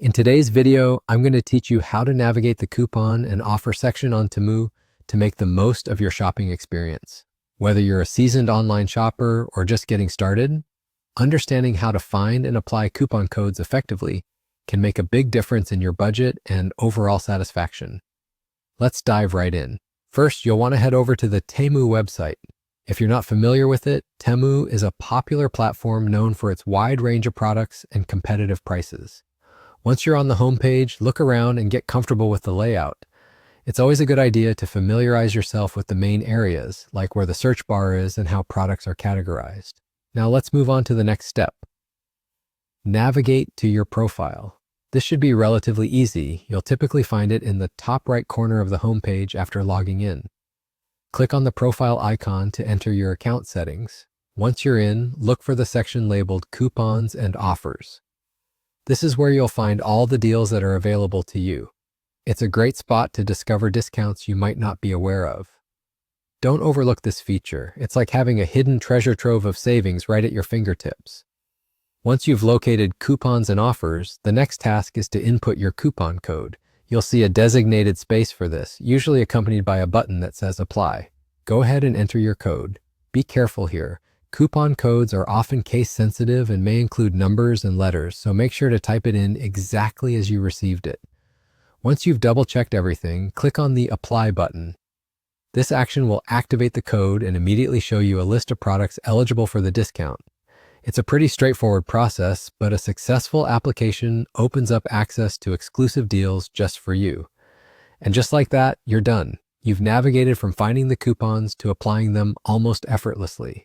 In today's video, I'm going to teach you how to navigate the coupon and offer section on Temu to make the most of your shopping experience. Whether you're a seasoned online shopper or just getting started, understanding how to find and apply coupon codes effectively can make a big difference in your budget and overall satisfaction. Let's dive right in. First, you'll want to head over to the Temu website. If you're not familiar with it, Temu is a popular platform known for its wide range of products and competitive prices. Once you're on the homepage, look around and get comfortable with the layout. It's always a good idea to familiarize yourself with the main areas, like where the search bar is and how products are categorized. Now let's move on to the next step. Navigate to your profile. This should be relatively easy. You'll typically find it in the top right corner of the homepage after logging in. Click on the profile icon to enter your account settings. Once you're in, look for the section labeled Coupons and Offers. This is where you'll find all the deals that are available to you. It's a great spot to discover discounts you might not be aware of. Don't overlook this feature. It's like having a hidden treasure trove of savings right at your fingertips. Once you've located Coupons and Offers, the next task is to input your coupon code. You'll see a designated space for this, usually accompanied by a button that says Apply. Go ahead and enter your code. Be careful here. Coupon codes are often case sensitive and may include numbers and letters, so make sure to type it in exactly as you received it. Once you've double-checked everything, click on the Apply button. This action will activate the code and immediately show you a list of products eligible for the discount. It's a pretty straightforward process, but a successful application opens up access to exclusive deals just for you. And just like that, you're done. You've navigated from finding the coupons to applying them almost effortlessly.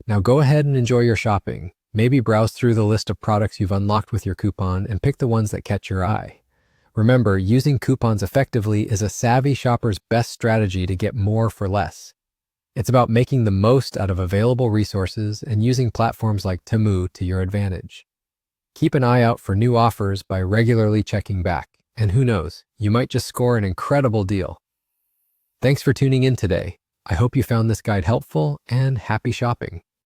Now go ahead and enjoy your shopping. Maybe browse through the list of products you've unlocked with your coupon and pick the ones that catch your eye. Remember, using coupons effectively is a savvy shopper's best strategy to get more for less. It's about making the most out of available resources and using platforms like Temu to your advantage. Keep an eye out for new offers by regularly checking back. And who knows, you might just score an incredible deal. Thanks for tuning in today. I hope you found this guide helpful and happy shopping.